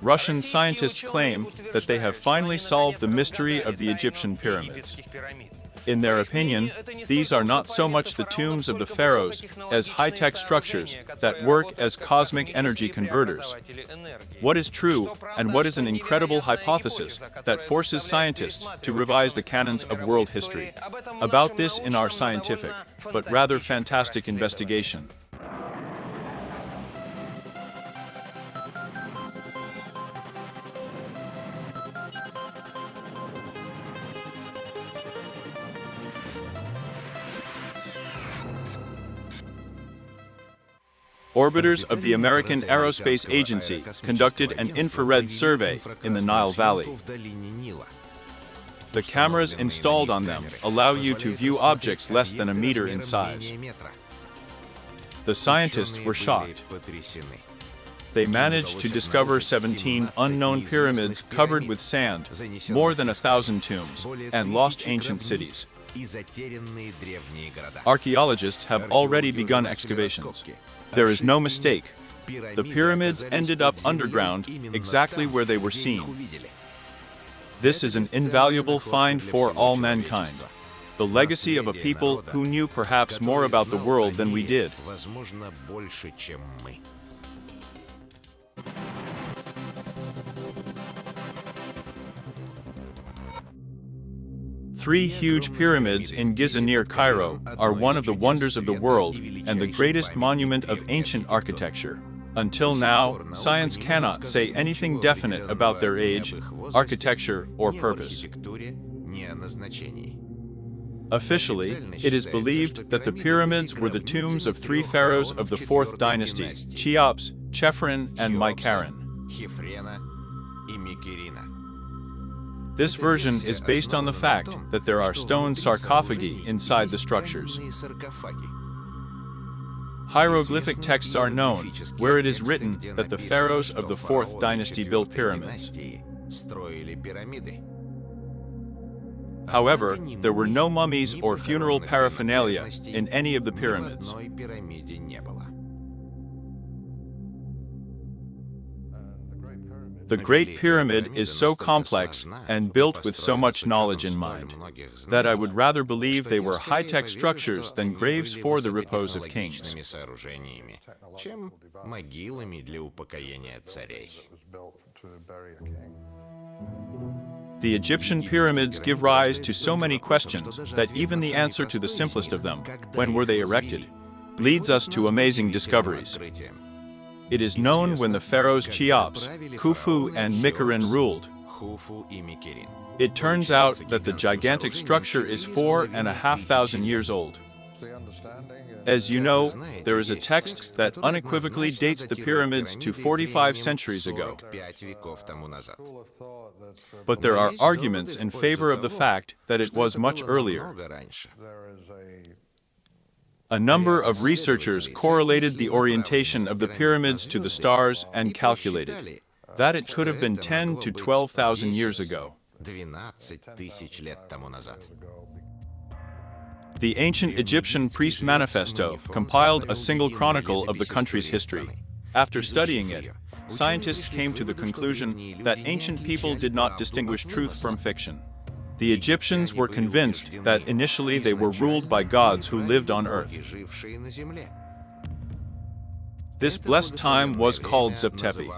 Russian scientists claim that they have finally solved the mystery of the Egyptian pyramids. In their opinion, these are not so much the tombs of the pharaohs as high-tech structures that work as cosmic energy converters. What is true, and what is an incredible hypothesis that forces scientists to revise the canons of world history? About this in our scientific, but rather fantastic investigation. Orbiters of the American Aerospace Agency conducted an infrared survey in the Nile Valley. The cameras installed on them allow you to view objects less than a meter in size. The scientists were shocked. They managed to discover 17 unknown pyramids covered with sand, more than 1,000 tombs, and lost ancient cities. Archaeologists have already begun excavations. There is no mistake. The pyramids ended up underground, exactly where they were seen. This is an invaluable find for all mankind. The legacy of a people who knew perhaps more about the world than we did. Three huge pyramids in Giza near Cairo are one of the wonders of the world and the greatest monument of ancient architecture. Until now, science cannot say anything definite about their age, architecture, or purpose. Officially, it is believed that the pyramids were the tombs of three pharaohs of the 4th dynasty, Cheops, Chephren, and Mycaren. This version is based on the fact that there are stone sarcophagi inside the structures. Hieroglyphic texts are known, where it is written that the pharaohs of the 4th dynasty built pyramids. However, there were no mummies or funeral paraphernalia in any of the pyramids. The Great Pyramid is so complex and built with so much knowledge in mind that I would rather believe they were high-tech structures than graves for the repose of kings. The Egyptian pyramids give rise to so many questions that even the answer to the simplest of them, when were they erected, leads us to amazing discoveries. It is known when the pharaohs Cheops, Khufu, and Myceren ruled. It turns out that the gigantic structure is 4,500 years old. As you know, there is a text that unequivocally dates the pyramids to 45 centuries ago. But there are arguments in favor of the fact that it was much earlier. A number of researchers correlated the orientation of the pyramids to the stars and calculated that it could have been 10 to 12,000 years ago. The ancient Egyptian priest manifesto compiled a single chronicle of the country's history. After studying it, scientists came to the conclusion that ancient people did not distinguish truth from fiction. The Egyptians were convinced that initially they were ruled by gods who lived on earth. This blessed time was called Zeptepi.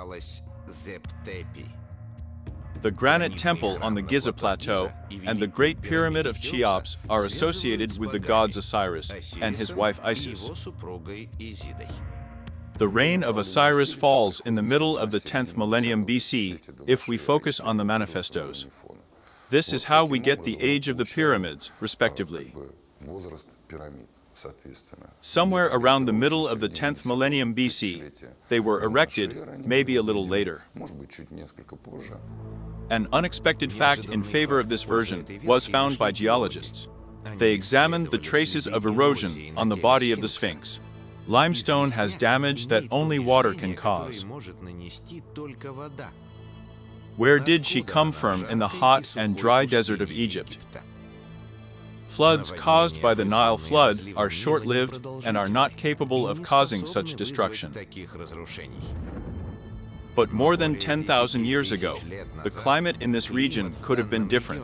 The granite temple on the Giza Plateau and the Great Pyramid of Cheops are associated with the gods Osiris and his wife Isis. The reign of Osiris falls in the middle of the 10th millennium BC if we focus on the manifestos. This is how we get the age of the pyramids, respectively. Somewhere around the middle of the 10th millennium BC, they were erected, maybe a little later. An unexpected fact in favor of this version was found by geologists. They examined the traces of erosion on the body of the Sphinx. Limestone has damage that only water can cause. Where did she come from in the hot and dry desert of Egypt? Floods caused by the Nile flood are short-lived and are not capable of causing such destruction. But more than 10,000 years ago, the climate in this region could have been different.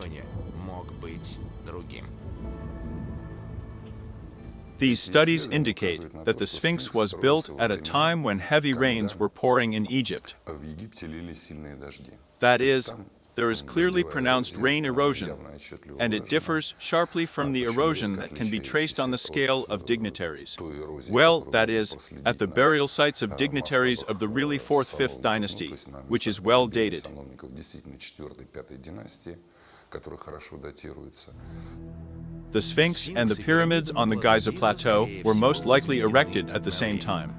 These studies indicate that the Sphinx was built at a time when heavy rains were pouring in Egypt. That is, there is clearly pronounced rain erosion, and it differs sharply from the erosion that can be traced on the scale of dignitaries. Well, that is, at the burial sites of dignitaries of the really 4th-5th dynasty, which is well dated. The Sphinx and the pyramids on the Giza Plateau were most likely erected at the same time.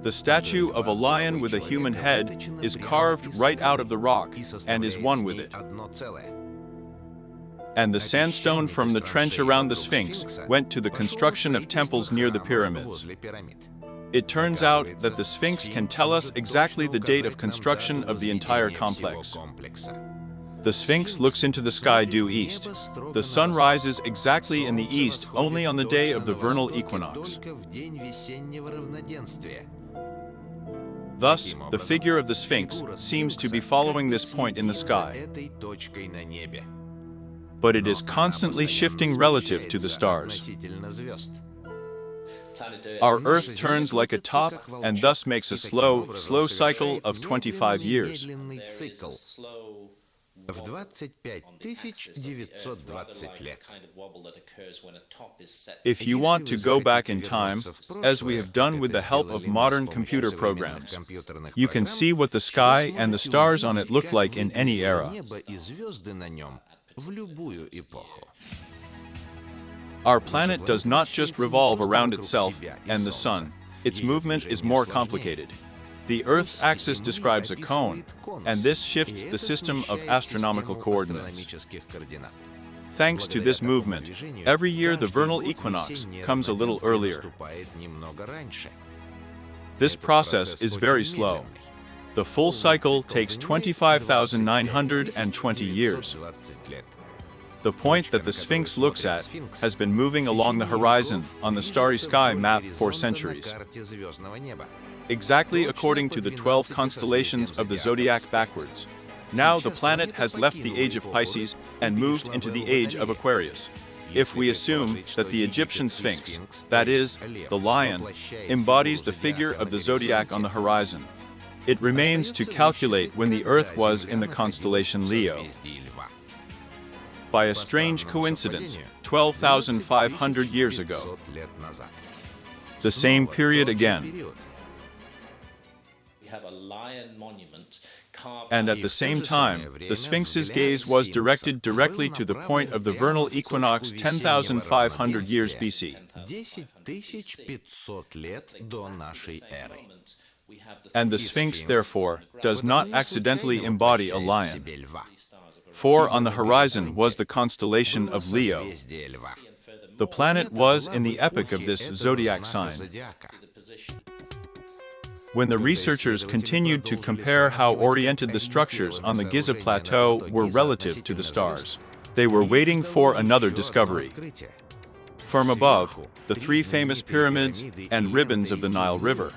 The statue of a lion with a human head is carved right out of the rock and is one with it. And the sandstone from the trench around the Sphinx went to the construction of temples near the pyramids. It turns out that the Sphinx can tell us exactly the date of construction of the entire complex. The Sphinx looks into the sky due east. The sun rises exactly in the east only on the day of the vernal equinox. Thus, the figure of the Sphinx seems to be following this point in the sky. But it is constantly shifting relative to the stars. Our Earth turns like a top and thus makes a slow cycle of 25 years. В 25,920 лет. If you want to go back in time, as we have done with the help of modern computer programs, you can see what the sky and the stars on it look like in any era. Our planet does not just revolve around itself and the sun. Its movement is more complicated. The Earth's axis describes a cone, and this shifts the system of astronomical coordinates. Thanks to this movement, every year the vernal equinox comes a little earlier. This process is very slow. The full cycle takes 25,920 years. The point that the Sphinx looks at has been moving along the horizon on the starry sky map for centuries. Exactly according to the 12 constellations of the zodiac backwards. Now the planet has left the age of Pisces and moved into the age of Aquarius. If we assume that the Egyptian Sphinx, that is, the lion, embodies the figure of the zodiac on the horizon, it remains to calculate when the Earth was in the constellation Leo. By a strange coincidence, 12,500 years ago. The same period again. And at the same time, the Sphinx's gaze was directed directly to the point of the vernal equinox 10,500 years BC. And the Sphinx, therefore, does not accidentally embody a lion. For on the horizon was the constellation of Leo. The planet was in the epoch of this zodiac sign. When the researchers continued to compare how oriented the structures on the Giza Plateau were relative to the stars, they were waiting for another discovery. From above, the three famous pyramids and ribbons of the Nile River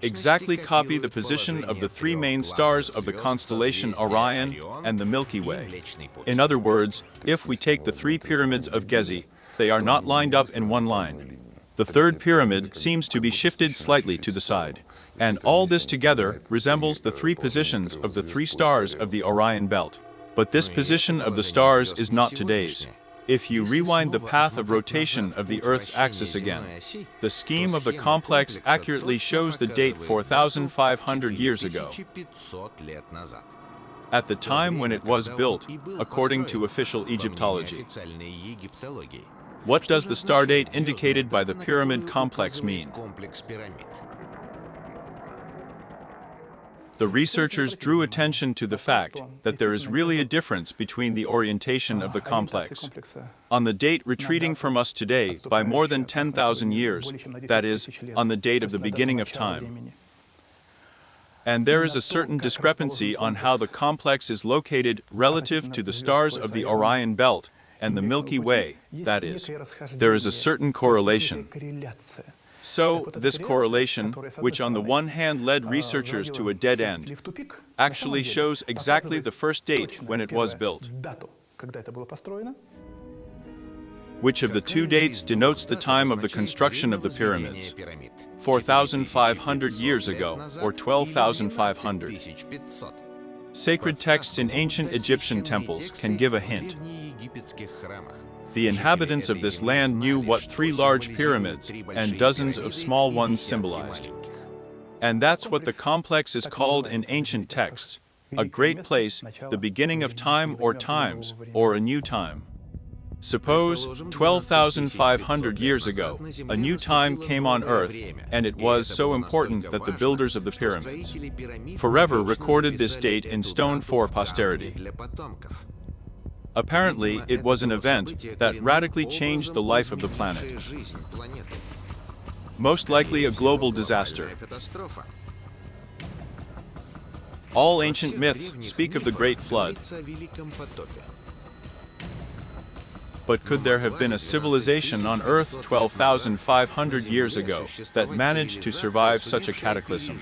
exactly copy the position of the three main stars of the constellation Orion and the Milky Way. In other words, if we take the three pyramids of Gezi, they are not lined up in one line. The third pyramid seems to be shifted slightly to the side. And all this together resembles the three positions of the three stars of the Orion belt. But this position of the stars is not today's. If you rewind the path of rotation of the Earth's axis again, the scheme of the complex accurately shows the date 4,500 years ago, at the time when it was built, according to official Egyptology. What does the star date indicated by the pyramid complex mean? The researchers drew attention to the fact that there is really a difference between the orientation of the complex on the date retreating from us today by more than 10,000 years, that is, on the date of the beginning of time. And there is a certain discrepancy on how the complex is located relative to the stars of the Orion belt and the Milky Way, that is, there is a certain correlation. So, this correlation, which on the one hand led researchers to a dead end, actually shows exactly the first date when it was built. Which of the two dates denotes the time of the construction of the pyramids? 4,500 years ago, or 12,500? Sacred texts in ancient Egyptian temples can give a hint. The inhabitants of this land knew what 3 large pyramids and dozens of small ones symbolized. And that's what the complex is called in ancient texts, a great place, the beginning of time or times, or a new time. Suppose, 12,500 years ago, a new time came on Earth, and it was so important that the builders of the pyramids forever recorded this date in stone for posterity. Apparently, it was an event that radically changed the life of the planet. Most likely a global disaster. All ancient myths speak of the Great Flood. But could there have been a civilization on Earth 12,500 years ago that managed to survive such a cataclysm?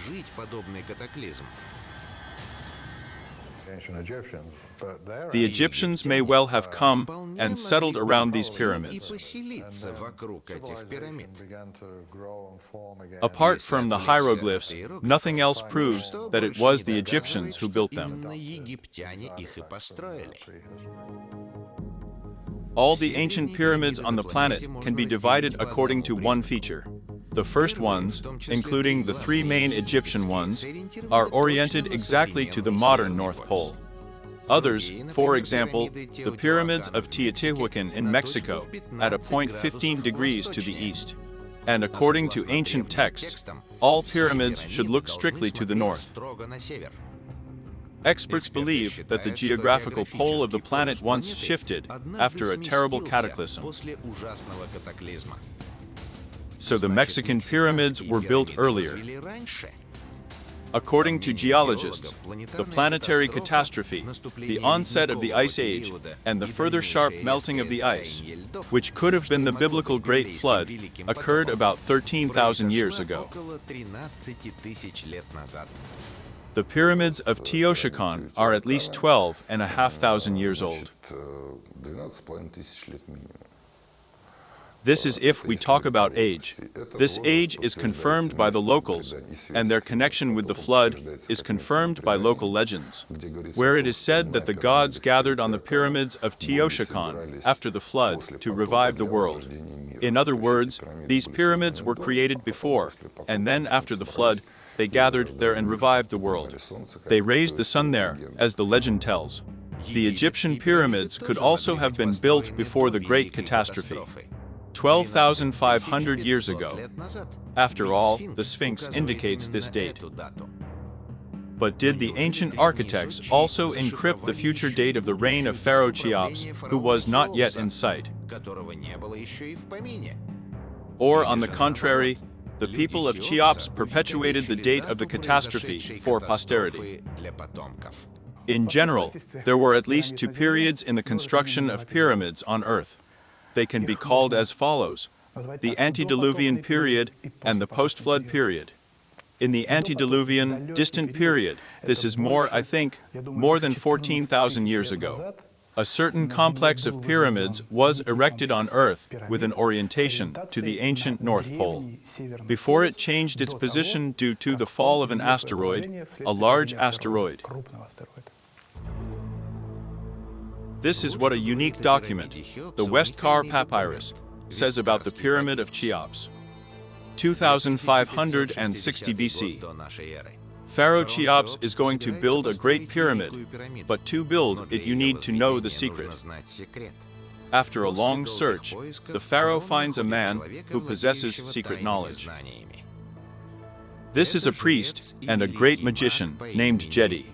The Egyptians may well have come and settled around these pyramids. Apart from the hieroglyphs, nothing else proves that it was the Egyptians who built them. All the ancient pyramids on the planet can be divided according to one feature. The first ones, including the 3 main Egyptian ones, are oriented exactly to the modern North Pole. Others, for example, the pyramids of Teotihuacan in Mexico, at a point 15 degrees to the east. And according to ancient texts, all pyramids should look strictly to the north. Experts believe that the geographical pole of the planet once shifted after a terrible cataclysm. So the Mexican pyramids were built earlier. According to geologists, the planetary catastrophe, the onset of the Ice Age, and the further sharp melting of the ice, which could have been the biblical Great Flood, occurred about 13,000 years ago. The pyramids of Teotihuacan are at least 12,500 years old. This is if we talk about age. This age is confirmed by the locals, and their connection with the flood is confirmed by local legends, where it is said that the gods gathered on the pyramids of Teotihuacan after the flood to revive the world. In other words, these pyramids were created before, and then after the flood, they gathered there and revived the world. They raised the sun there, as the legend tells. The Egyptian pyramids could also have been built before the Great Catastrophe, 12,500 years ago. After all, the Sphinx indicates this date. But did the ancient architects also encrypt the future date of the reign of Pharaoh Cheops, who was not yet in sight? Or, on the contrary, the people of Cheops perpetuated the date of the catastrophe for posterity. In general, there were at least 2 periods in the construction of pyramids on Earth. They can be called as follows: the antediluvian period and the post-flood period. In the antediluvian, distant period, this is more than 14,000 years ago, a certain complex of pyramids was erected on Earth with an orientation to the ancient North Pole. Before it changed its position due to the fall of an asteroid, a large asteroid. This is what a unique document, the Westcar Papyrus, says about the Pyramid of Cheops. 2560 BC. Pharaoh Cheops is going to build a great pyramid, but to build it you need to know the secret. After a long search, the pharaoh finds a man who possesses secret knowledge. This is a priest and a great magician named Jedi.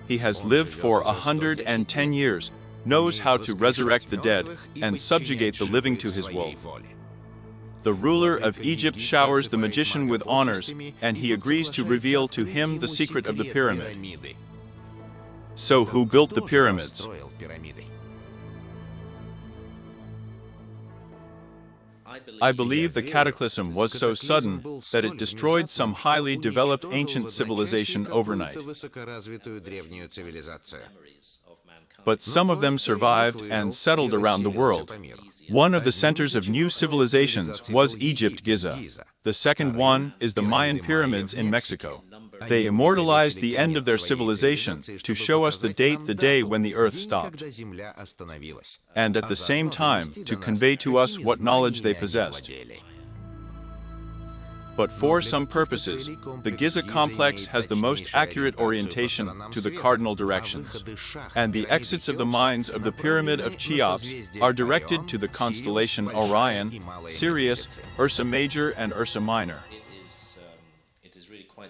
He has lived for 110 years, knows how to resurrect the dead, and subjugate the living to his will. The ruler of Egypt showers the magician with honors, and he agrees to reveal to him the secret of the pyramid. So who built the pyramids? I believe the cataclysm was so sudden that it destroyed some highly developed ancient civilization overnight. But some of them survived and settled around the world. One of the centers of new civilizations was Egypt, Giza. The second one is the Mayan pyramids in Mexico. They immortalized the end of their civilization to show us the day when the earth stopped, and at the same time to convey to us what knowledge they possessed. But for some purposes, the Giza complex has the most accurate orientation to the cardinal directions, and the exits of the mines of the Pyramid of Cheops are directed to the constellation Orion, Sirius, Ursa Major, and Ursa Minor.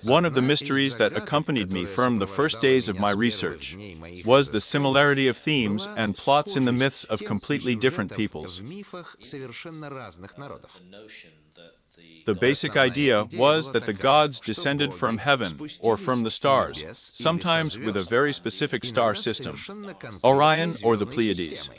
One of the mysteries that accompanied me from the first days of my research was the similarity of themes and plots in the myths of completely different peoples. The basic idea was that the gods descended from heaven or from the stars, sometimes with a very specific star system, Orion or the Pleiades.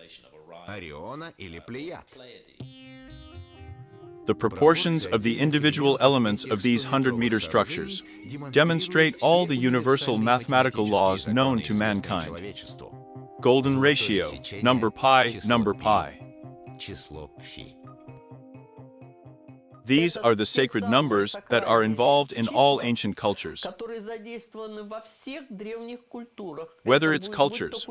The proportions of the individual elements of these 100-meter structures demonstrate all the universal mathematical laws known to mankind. Golden ratio, number pi, number pi. These are the sacred numbers that are involved in all ancient cultures. Whether it's cultures,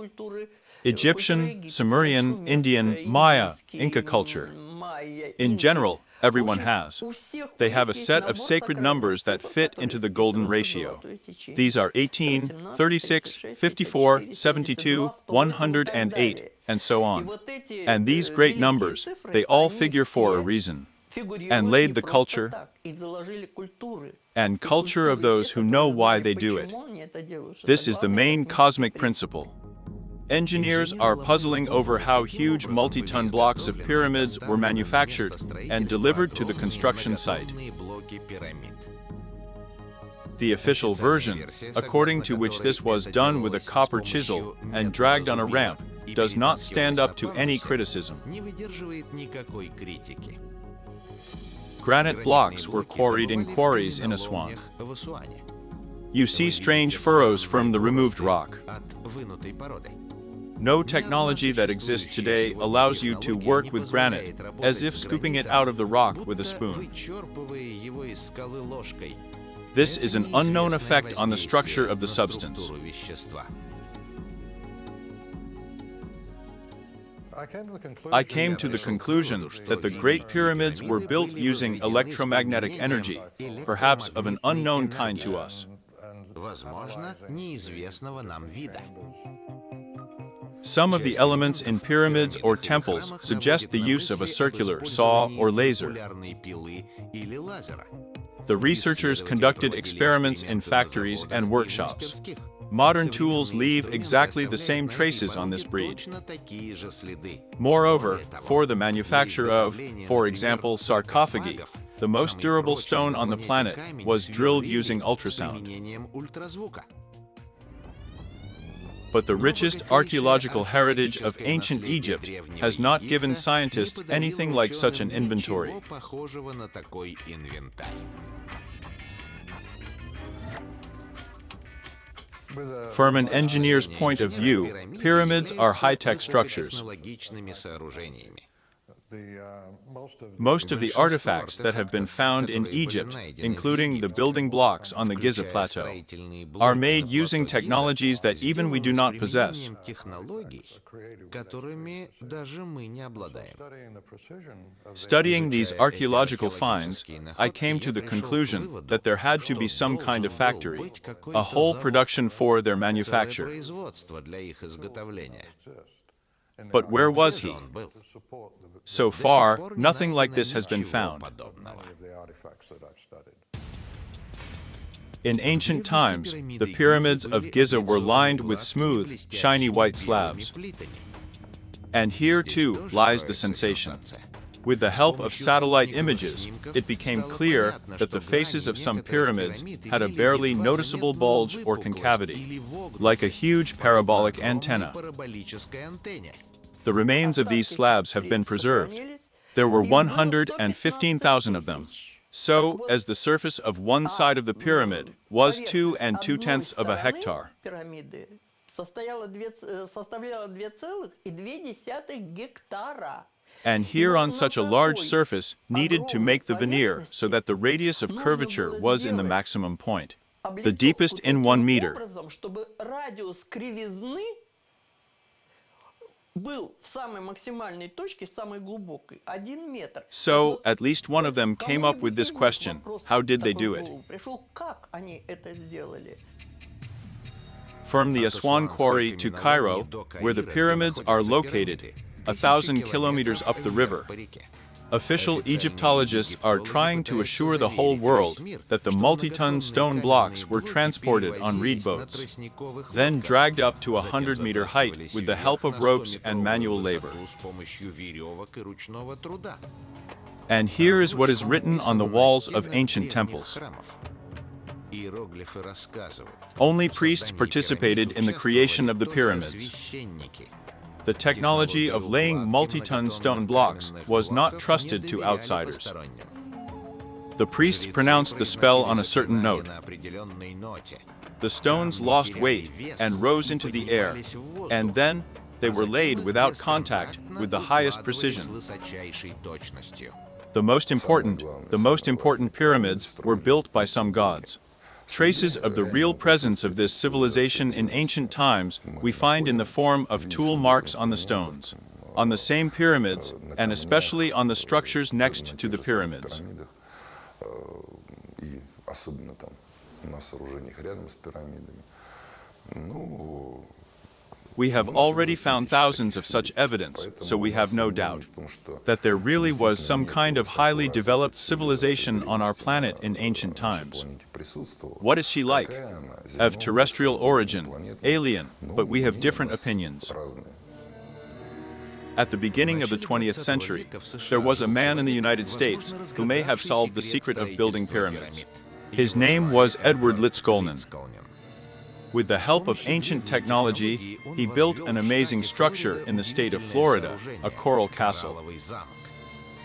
Egyptian, Sumerian, Indian, Maya, Inca culture, in general, everyone has. They have a set of sacred numbers that fit into the golden ratio. These are 18, 36, 54, 72, 108, and so on. And these great numbers, they all figure for a reason, and laid the culture and culture of those who know why they do it. This is the main cosmic principle. Engineers are puzzling over how huge multi-ton blocks of pyramids were manufactured and delivered to the construction site. The official version, according to which this was done with a copper chisel and dragged on a ramp, does not stand up to any criticism. Granite blocks were quarried in quarries in Aswan. You see strange furrows from the removed rock. No technology that exists today allows you to work with granite, as if scooping it out of the rock with a spoon. This is an unknown effect on the structure of the substance. I came to the conclusion that the Great Pyramids were built using electromagnetic energy, perhaps of an unknown kind to us. Some of the elements in pyramids or temples suggest the use of a circular saw or laser. The researchers conducted experiments in factories and workshops. Modern tools leave exactly the same traces on this breed. Moreover, for the manufacture of, for example, sarcophagi, the most durable stone on the planet was drilled using ultrasound. But the richest archaeological heritage of ancient Egypt has not given scientists anything like such an inventory. From an engineer's point of view, pyramids are high-tech structures. Most of the artifacts that have been found in Egypt, including the building blocks on the Giza Plateau, are made using technologies that even we do not possess. Studying these archaeological finds, I came to the conclusion that there had to be some kind of factory, a whole production for their manufacture. But where was he? So far, nothing like this has been found. In ancient times, the pyramids of Giza were lined with smooth, shiny white slabs. And here, too, lies the sensation. With the help of satellite images, it became clear that the faces of some pyramids had a barely noticeable bulge or concavity, like a huge parabolic antenna. The remains of these slabs have been preserved. There were 115,000 of them. So, as the surface of one side of the pyramid was 2 2/10 of a hectare. And here on such a large surface needed to make the veneer so that the radius of curvature was in the maximum point, the deepest in 1 meter. So, at least one of them came up with this question: how did they do it? From the Aswan quarry to Cairo, where the pyramids are located, 1,000 kilometers up the river, official Egyptologists are trying to assure the whole world that the multi-ton stone blocks were transported on reed boats, then dragged up to a 100-meter height with the help of ropes and manual labor. And here is what is written on the walls of ancient temples. Only priests participated in the creation of the pyramids. The technology of laying multi-ton stone blocks was not trusted to outsiders. The priests pronounced the spell on a certain note. The stones lost weight and rose into the air, and then they were laid without contact with the highest precision. The most important pyramids were built by some gods. Traces of the real presence of this civilization in ancient times we find in the form of tool marks on the stones, on the same pyramids, and especially on the structures next to the pyramids. We have already found thousands of such evidence, so we have no doubt that there really was some kind of highly developed civilization on our planet in ancient times. What is she like? Of terrestrial origin, alien, but we have different opinions. At the beginning of the 20th century, there was a man in the United States who may have solved the secret of building pyramids. His name was Edward Litzkolnin. With the help of ancient technology, he built an amazing structure in the state of Florida, a coral castle.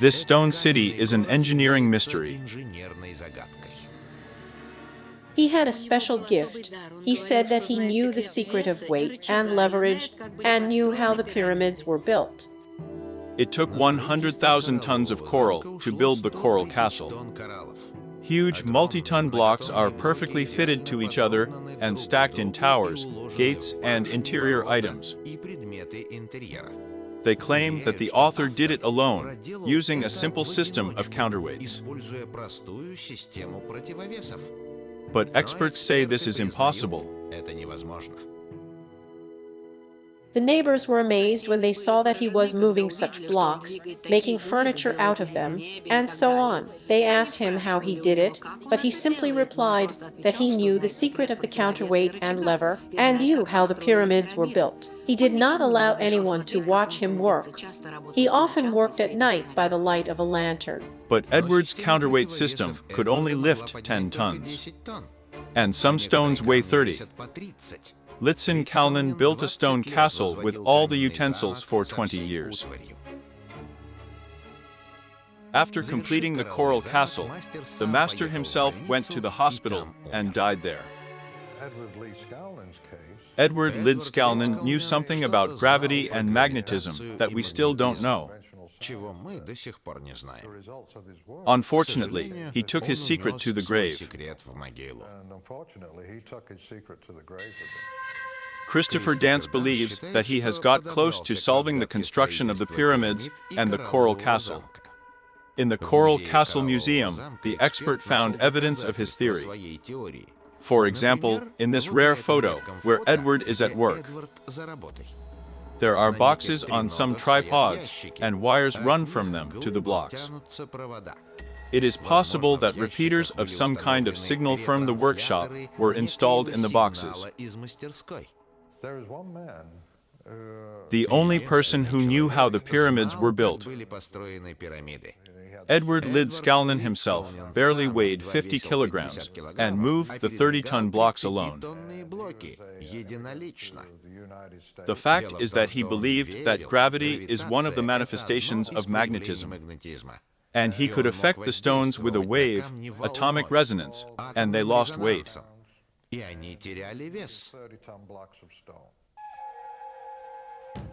This stone city is an engineering mystery. He had a special gift. He said that he knew the secret of weight and leverage and knew how the pyramids were built. It took 100,000 tons of coral to build the coral castle. Huge multi-ton blocks are perfectly fitted to each other and stacked in towers, gates, and interior items. They claim that the author did it alone, using a simple system of counterweights. But experts say this is impossible. The neighbors were amazed when they saw that he was moving such blocks, making furniture out of them, and so on. They asked him how he did it, but he simply replied that he knew the secret of the counterweight and lever, and knew how the pyramids were built. He did not allow anyone to watch him work. He often worked at night by the light of a lantern. But Edward's counterweight system could only lift 10 tons. And some stones weigh 30. Litzkolnin built a stone castle with all the utensils for 20 years. After completing the coral castle, the master himself went to the hospital and died there. Edward Litzkolnin knew something about gravity and magnetism that we still don't know. Unfortunately, he took his secret to the grave. Christopher Dance believes that he has got close to solving the construction of the pyramids and the coral castle. In the Coral Castle Museum, the expert found evidence of his theory. For example, in this rare photo, where Edward is at work. There are boxes on some tripods, and wires run from them to the blocks. It is possible that repeaters of some kind of signal from the workshop were installed in the boxes. The only person who knew how the pyramids were built. Edward Lydskalnin himself barely weighed 50 kilograms and moved the 30-ton blocks alone. The fact is that he believed that gravity is one of the manifestations of magnetism, and he could affect the stones with a wave, atomic resonance, and they lost weight.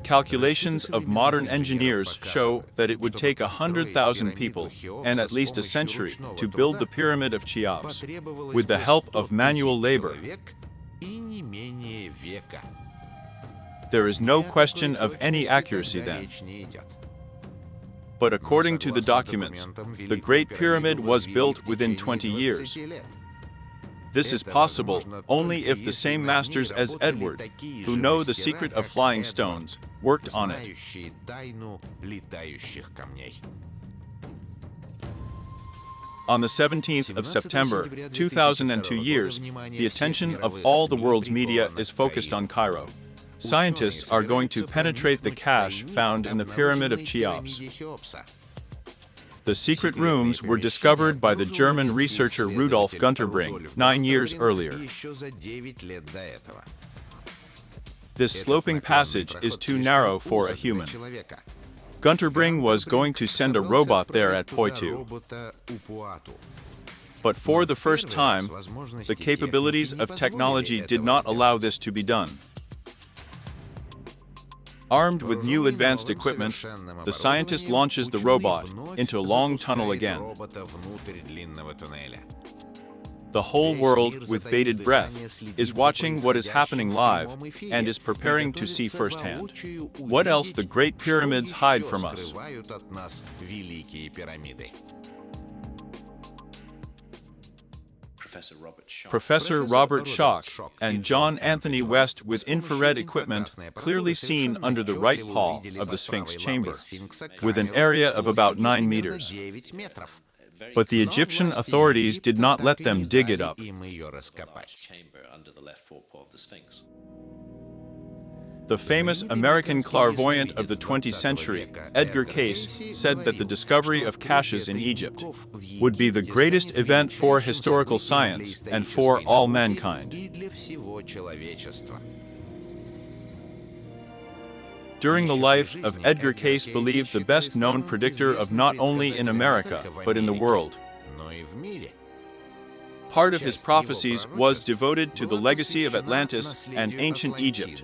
Calculations of modern engineers show that it would take 100,000 people and at least a century to build the Pyramid of Cheops, with the help of manual labor. There is no question of any accuracy then. But according to the documents, the Great Pyramid was built within 20 years. This is possible only if the same masters as Edward, who know the secret of flying stones, worked on it. On the 17th of September, 2002, the attention of all the world's media is focused on Cairo. Scientists are going to penetrate the cache found in the Pyramid of Cheops. The secret rooms were discovered by the German researcher Rudolf Gunterbring 9 years earlier. This sloping passage is too narrow for a human. Gunterbring was going to send a robot there at Poitou. But for the first time, the capabilities of technology did not allow this to be done. Armed with new advanced equipment, the scientist launches the robot into a long tunnel again. The whole world, with bated breath, is watching what is happening live and is preparing to see firsthand what else the Great Pyramids hide from us. Professor Robert Schoch and John Anthony West with infrared equipment clearly seen under the right paw of the Sphinx chamber, with an area of about 9 meters. But the Egyptian authorities did not let them dig it up. The famous American clairvoyant of the 20th century, Edgar Cayce, said that the discovery of caches in Egypt would be the greatest event for historical science and for all mankind. During the life of Edgar Cayce believed the best-known predictor of not only in America, but in the world. Part of his prophecies was devoted to the legacy of Atlantis and ancient Egypt.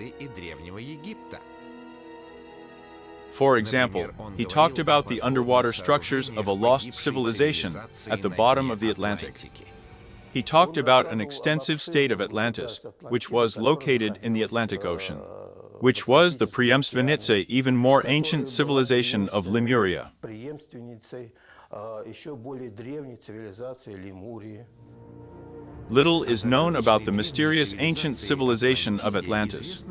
For example, he talked about the underwater structures of a lost civilization at the bottom of the Atlantic. He talked about an extensive state of Atlantis, which was located in the Atlantic Ocean, which was the preemственница even more ancient civilization of Lemuria. Little is known about the mysterious ancient civilization of Atlantis.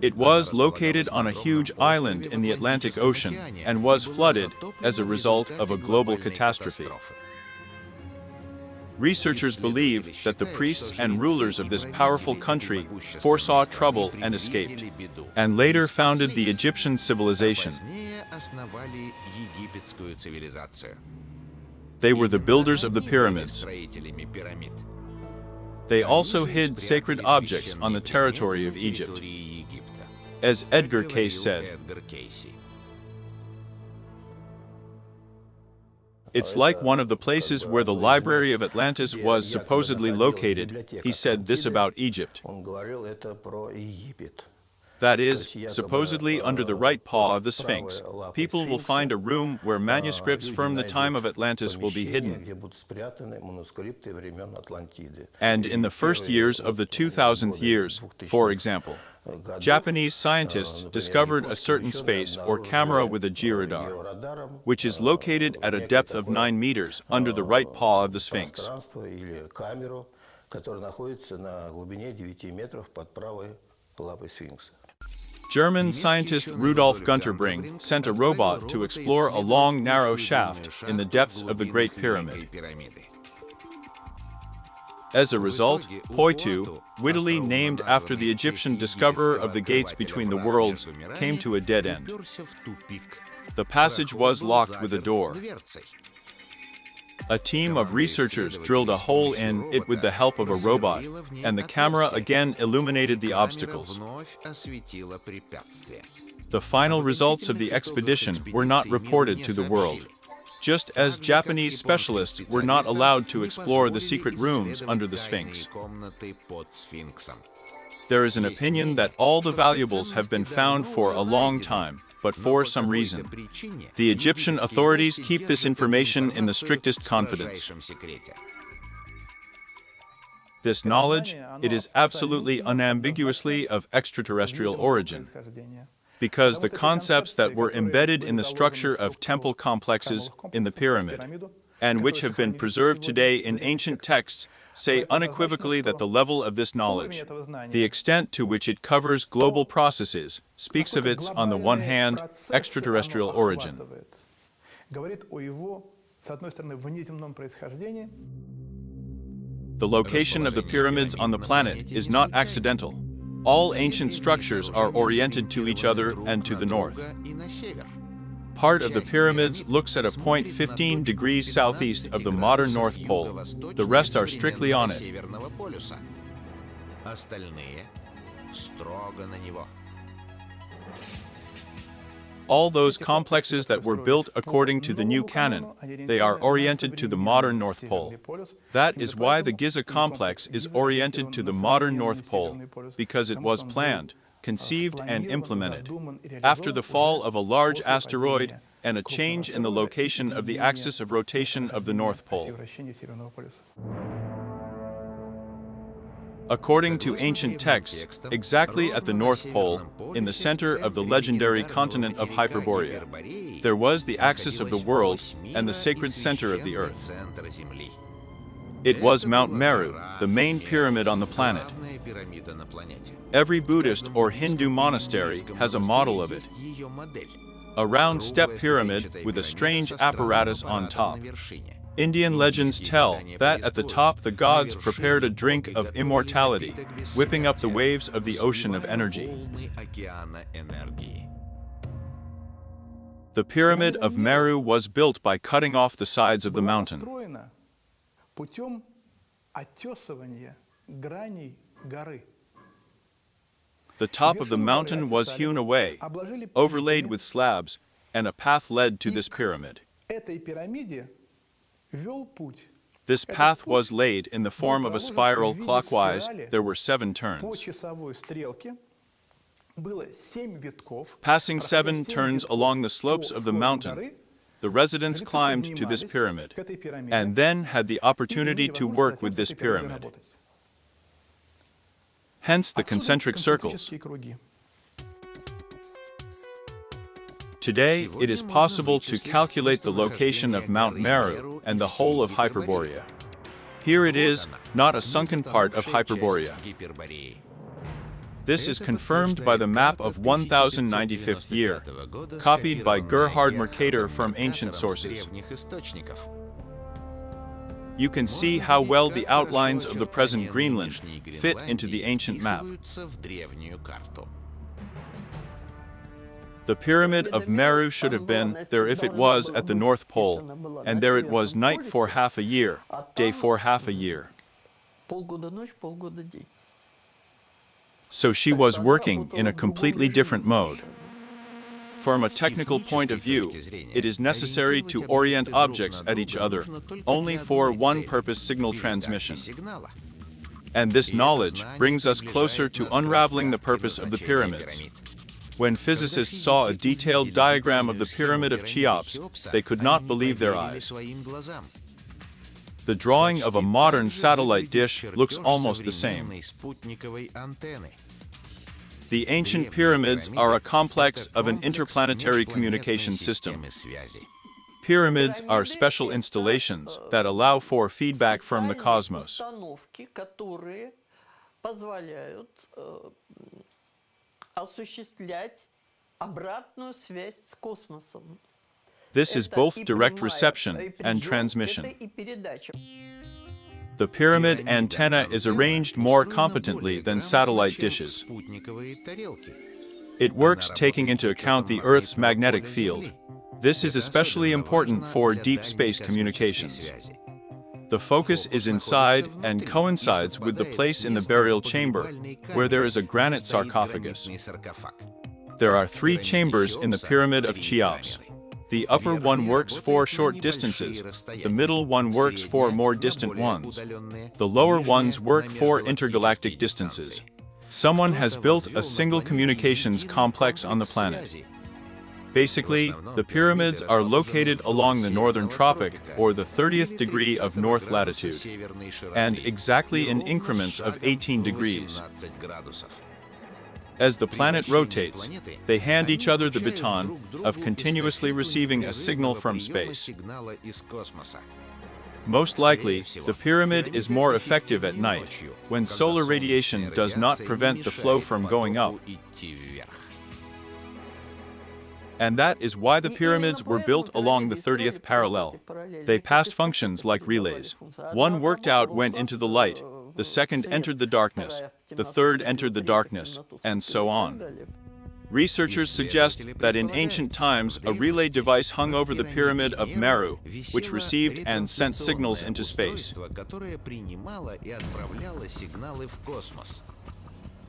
It was located on a huge island in the Atlantic Ocean and was flooded as a result of a global catastrophe. Researchers believe that the priests and rulers of this powerful country foresaw trouble and escaped, and later founded the Egyptian civilization. They were the builders of the pyramids. They also hid sacred objects on the territory of Egypt, as Edgar Cayce said. It's like one of the places where the Library of Atlantis was supposedly located. He said this about Egypt. That is, supposedly under the right paw of the Sphinx, people will find a room where manuscripts from the time of Atlantis will be hidden. And in the first years of the 2000th years, for example, Japanese scientists discovered a certain space or camera with a gyrodar, which is located at a depth of 9 meters under the right paw of the Sphinx. German scientist Rudolf Gunterbring sent a robot to explore a long, narrow shaft in the depths of the Great Pyramid. As a result, Poitou, wittily named after the Egyptian discoverer of the gates between the worlds, came to a dead end. The passage was locked with a door. A team of researchers drilled a hole in it with the help of a robot, and the camera again illuminated the obstacles. The final results of the expedition were not reported to the world. Just as Japanese specialists were not allowed to explore the secret rooms under the Sphinx. There is an opinion that all the valuables have been found for a long time, but for some reason, the Egyptian authorities keep this information in the strictest confidence. This knowledge, it is absolutely unambiguously of extraterrestrial origin, because the concepts that were embedded in the structure of temple complexes in the pyramid, and which have been preserved today in ancient texts, say unequivocally that the level of this knowledge, the extent to which it covers global processes, speaks of its, on the one hand, extraterrestrial origin. The location of the pyramids on the planet is not accidental. All ancient structures are oriented to each other and to the north. Part of the pyramids looks at a point 15 degrees southeast of the modern North Pole. The rest are strictly on it. All those complexes that were built according to the new canon, they are oriented to the modern North Pole. That is why the Giza complex is oriented to the modern North Pole, because it was planned, conceived and implemented after the fall of a large asteroid and a change in the location of the axis of rotation of the North Pole. According to ancient texts, exactly at the North Pole, in the center of the legendary continent of Hyperborea, there was the axis of the world and the sacred center of the earth. It was Mount Meru, the main pyramid on the planet. Every Buddhist or Hindu monastery has a model of it. A round step pyramid with a strange apparatus on top. Indian legends tell that at the top the gods prepared a drink of immortality, whipping up the waves of the ocean of energy. The pyramid of Meru was built by cutting off the sides of the mountain. The top of the mountain was hewn away, overlaid with slabs, and a path led to this pyramid. This path was laid in the form of a spiral clockwise. There were 7 turns. Passing 7 turns along the slopes of the mountain, the residents climbed to this pyramid, and then had the opportunity to work with this pyramid. Hence the concentric circles. Today, it is possible to calculate the location of Mount Meru and the whole of Hyperborea. Here it is, not a sunken part of Hyperborea. This is confirmed by the map of 1095th year, copied by Gerhard Mercator from ancient sources. You can see how well the outlines of the present Greenland fit into the ancient map. The pyramid of Meru should have been there if it was at the North Pole, and there it was night for half a year, day for half a year. So she was working in a completely different mode. From a technical point of view, it is necessary to orient objects at each other only for one purpose: signal transmission. And this knowledge brings us closer to unraveling the purpose of the pyramids. When physicists saw a detailed diagram of the Pyramid of Cheops, they could not believe their eyes. The drawing of a modern satellite dish looks almost the same. The ancient pyramids are a complex of an interplanetary communication system. Pyramids are special installations that allow for feedback from the cosmos. This is both direct reception and transmission. The pyramid antenna is arranged more competently than satellite dishes. It works taking into account the Earth's magnetic field. This is especially important for deep space communications. The focus is inside and coincides with the place in the burial chamber, where there is a granite sarcophagus. There are 3 chambers in the pyramid of Cheops. The upper one works for short distances, the middle one works for more distant ones, the lower ones work for intergalactic distances. Someone has built a single communications complex on the planet. Basically, the pyramids are located along the northern tropic, or the 30th degree of north latitude, and exactly in increments of 18 degrees. As the planet rotates, they hand each other the baton of continuously receiving a signal from space. Most likely, the pyramid is more effective at night, when solar radiation does not prevent the flow from going up. And that is why the pyramids were built along the 30th parallel. They passed functions like relays. One worked out went into the light, the second entered the darkness, the third entered the darkness, and so on. Researchers suggest that in ancient times a relay device hung over the pyramid of Meru, which received and sent signals into space.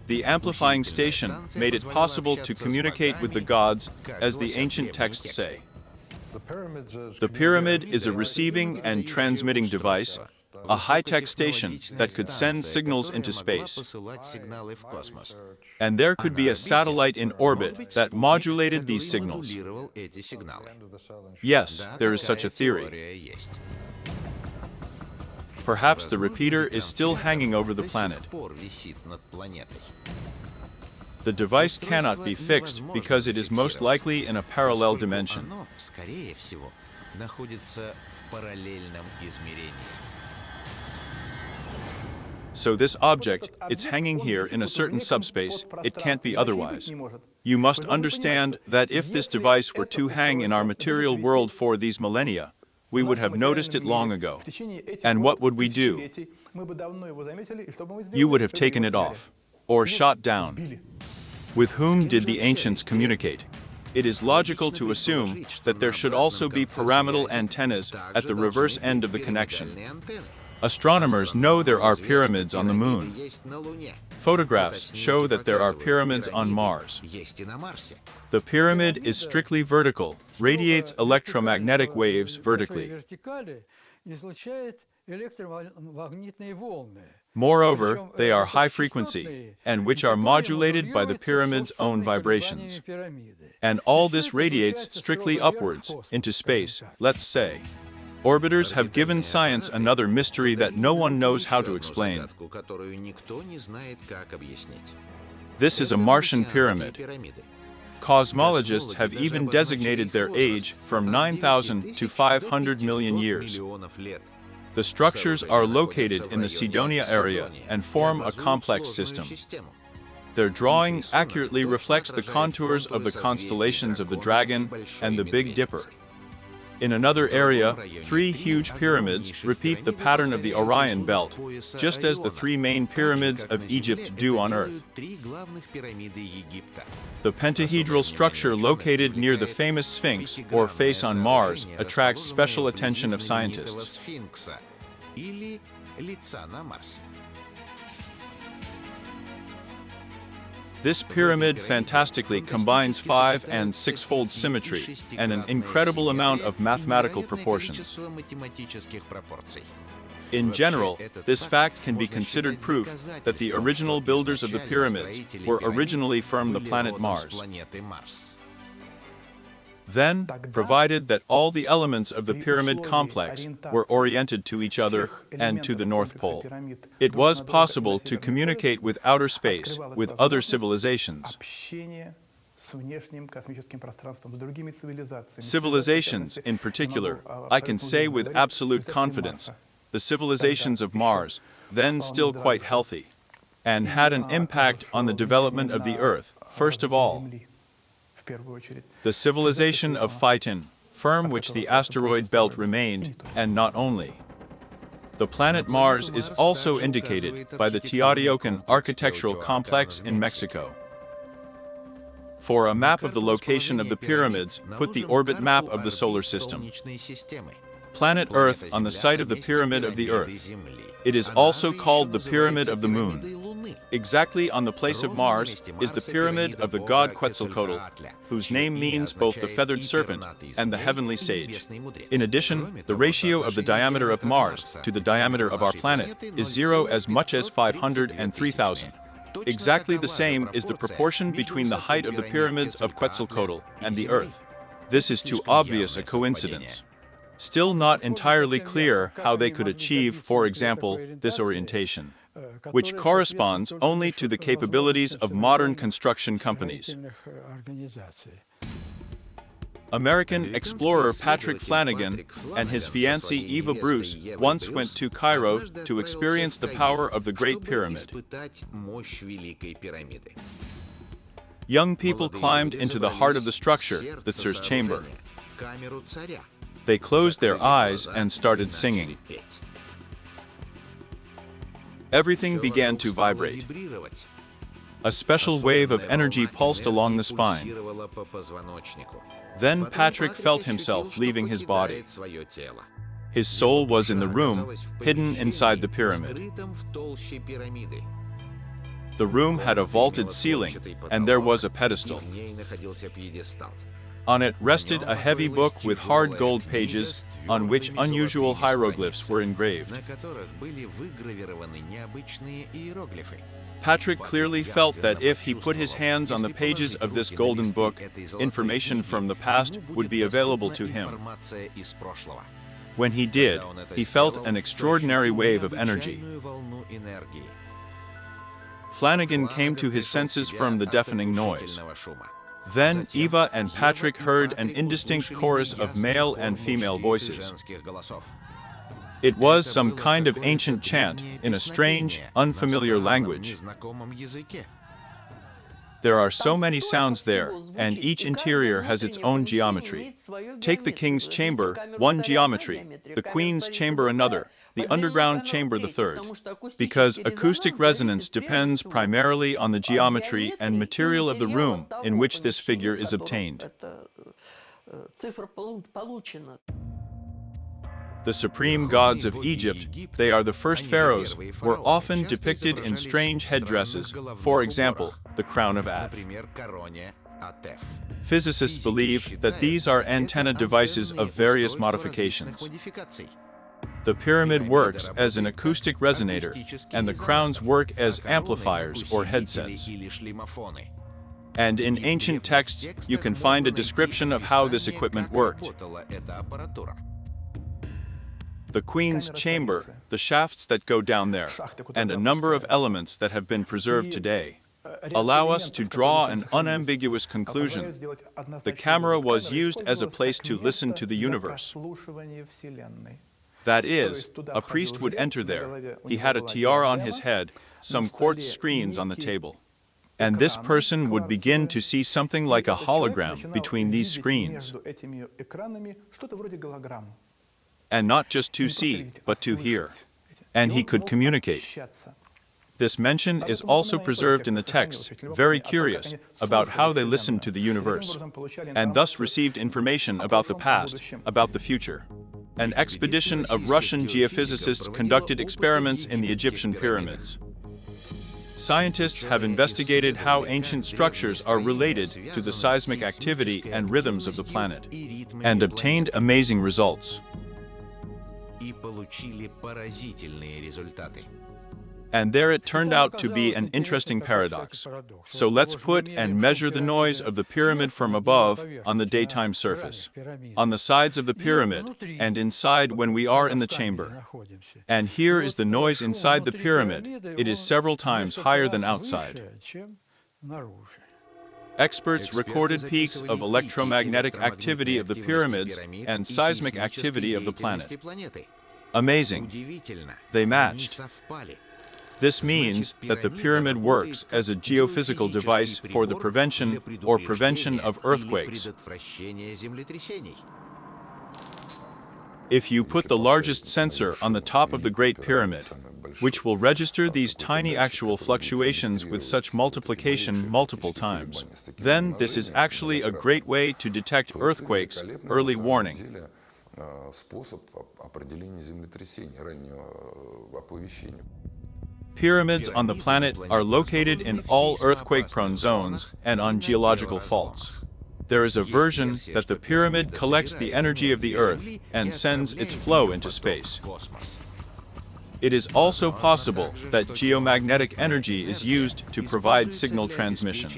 The amplifying station made it possible to communicate with the gods, as the ancient texts say. The pyramid is a receiving and transmitting device, a high-tech station that could send signals into space. And there could be a satellite in orbit that modulated these signals. Yes, there is such a theory. Perhaps the repeater is still hanging over the planet. The device cannot be fixed because it is most likely in a parallel dimension. So this object, it's hanging here in a certain subspace, it can't be otherwise. You must understand that if this device were to hang in our material world for these millennia, we would have noticed it long ago. And what would we do? You would have taken it off, or shot down. With whom did the ancients communicate? It is logical to assume that there should also be pyramidal antennas at the reverse end of the connection. Astronomers know there are pyramids on the Moon. Photographs show that there are pyramids on Mars. The pyramid is strictly vertical, radiates electromagnetic waves vertically. Moreover, they are high frequency, and which are modulated by the pyramid's own vibrations. And all this radiates strictly upwards, into space, let's say. Orbiters have given science another mystery that no one knows how to explain. This is a Martian pyramid. Cosmologists have even designated their age from 9,000 to 500 million years. The structures are located in the Cydonia area and form a complex system. Their drawing accurately reflects the contours of the constellations of the Dragon and the Big Dipper. In another area, 3 huge pyramids repeat the pattern of the Orion belt, just as the 3 main pyramids of Egypt do on Earth. The pentahedral structure located near the famous Sphinx, or face on Mars, attracts special attention of scientists. This pyramid fantastically combines 5- and 6-fold symmetry and an incredible amount of mathematical proportions. In general, this fact can be considered proof that the original builders of the pyramids were originally from the planet Mars. Then, provided that all the elements of the pyramid complex were oriented to each other and to the North Pole, it was possible to communicate with outer space, with other civilizations. Civilizations, in particular, I can say with absolute confidence, the civilizations of Mars, then still quite healthy, and had an impact on the development of the Earth, first of all. The civilization of Phaeton, from which the asteroid belt remained, and not only. The planet Mars is also indicated by the Teotihuacan architectural complex in Mexico. For a map of the location of the pyramids, put the orbit map of the solar system. Planet Earth on the site of the pyramid of the Earth. It is also called the pyramid of the Moon. Exactly on the place of Mars is the pyramid of the god Quetzalcoatl, whose name means both the feathered serpent and the heavenly sage. In addition, the ratio of the diameter of Mars to the diameter of our planet is 0 as much as 500 and 3,000. Exactly the same is the proportion between the height of the pyramids of Quetzalcoatl and the Earth. This is too obvious a coincidence. Still not entirely clear how they could achieve, for example, this orientation, which corresponds only to the capabilities of modern construction companies. American explorer Patrick Flanagan and his fiancée Eva Bruce once went to Cairo to experience the power of the Great Pyramid. Young people climbed into the heart of the structure, the Tsar's chamber. They closed their eyes and started singing. Everything began to vibrate. A special wave of energy pulsed along the spine. Then Patrick felt himself leaving his body. His soul was in the room, hidden inside the pyramid. The room had a vaulted ceiling, and there was a pedestal. On it rested a heavy book with hard gold pages on which unusual hieroglyphs were engraved. Patrick clearly felt that if he put his hands on the pages of this golden book, information from the past would be available to him. When he did, he felt an extraordinary wave of energy. Flanagan came to his senses from the deafening noise. Then Eva and Patrick heard an indistinct chorus of male and female voices. It was some kind of ancient chant in a strange, unfamiliar language. There are so many sounds there, and each interior has its own geometry. Take the king's chamber, one geometry, the queen's chamber another, the underground chamber the third. Because acoustic resonance depends primarily on the geometry and material of the room in which this figure is obtained. The supreme gods of Egypt, they are the first pharaohs, were often depicted in strange headdresses, for example, the crown of At. Physicists believe that these are antenna devices of various modifications. The pyramid works as an acoustic resonator, and the crowns work as amplifiers or headsets. And in ancient texts, you can find a description of how this equipment worked. The queen's chamber, the shafts that go down there, and a number of elements that have been preserved today, allow us to draw an unambiguous conclusion. The camera was used as a place to listen to the universe. That is, a priest would enter there. He had a tiara on his head, some quartz screens on the table. And this person would begin to see something like a hologram between these screens. And not just to see, but to hear. And he could communicate. This mention is also preserved in the text, very curious, about how they listened to the universe, and thus received information about the past, about the future. An expedition of Russian geophysicists conducted experiments in the Egyptian pyramids. Scientists have investigated how ancient structures are related to the seismic activity and rhythms of the planet, and obtained amazing results. And there it turned out to be an interesting paradox. So let's put and measure the noise of the pyramid from above on the daytime surface, on the sides of the pyramid, and inside when we are in the chamber. And here is the noise inside the pyramid. It is several times higher than outside. Experts recorded peaks of electromagnetic activity of the pyramids and seismic activity of the planet. Amazing. They matched. This means that the pyramid works as a geophysical device for the prevention of earthquakes. If you put the largest sensor on the top of the Great Pyramid, which will register these tiny actual fluctuations with such multiplication multiple times, then this is actually a great way to detect earthquakes, early warning. Pyramids on the planet are located in all earthquake-prone zones and on geological faults. There is a version that the pyramid collects the energy of the Earth and sends its flow into space. It is also possible that geomagnetic energy is used to provide signal transmission.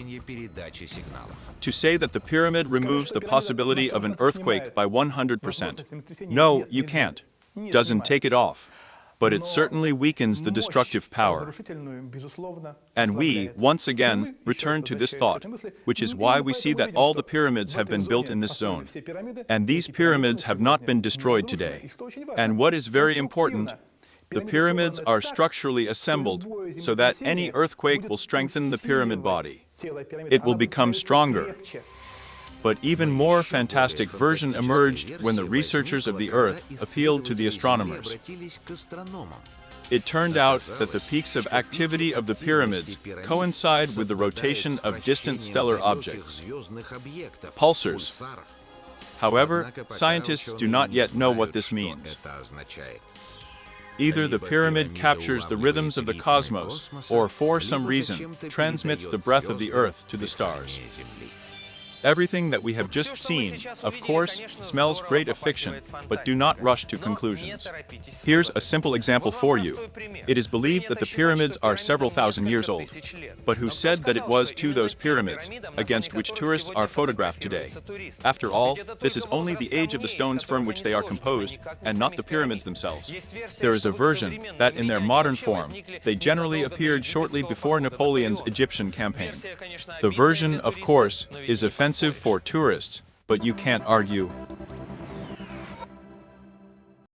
To say that the pyramid removes the possibility of an earthquake by 100%, no, you can't. Doesn't take it off. But it certainly weakens the destructive power. And we, once again, return to this thought, which is why we see that all the pyramids have been built in this zone. And these pyramids have not been destroyed today. And what is very important, the pyramids are structurally assembled so that any earthquake will strengthen the pyramid body. It will become stronger. But even more fantastic version emerged when the researchers of the Earth appealed to the astronomers. It turned out that the peaks of activity of the pyramids coincide with the rotation of distant stellar objects, pulsars. However, scientists do not yet know what this means. Either the pyramid captures the rhythms of the cosmos, or for some reason, transmits the breath of the Earth to the stars. Everything that we have just seen, of course, smells great of fiction, but do not rush to conclusions. Here's a simple example for you. It is believed that the pyramids are several thousand years old. But who said that it was to those pyramids, against which tourists are photographed today? After all, this is only the age of the stones from which they are composed, and not the pyramids themselves. There is a version that in their modern form, they generally appeared shortly before Napoleon's Egyptian campaign. The version, of course, is offensive for tourists, but you can't argue.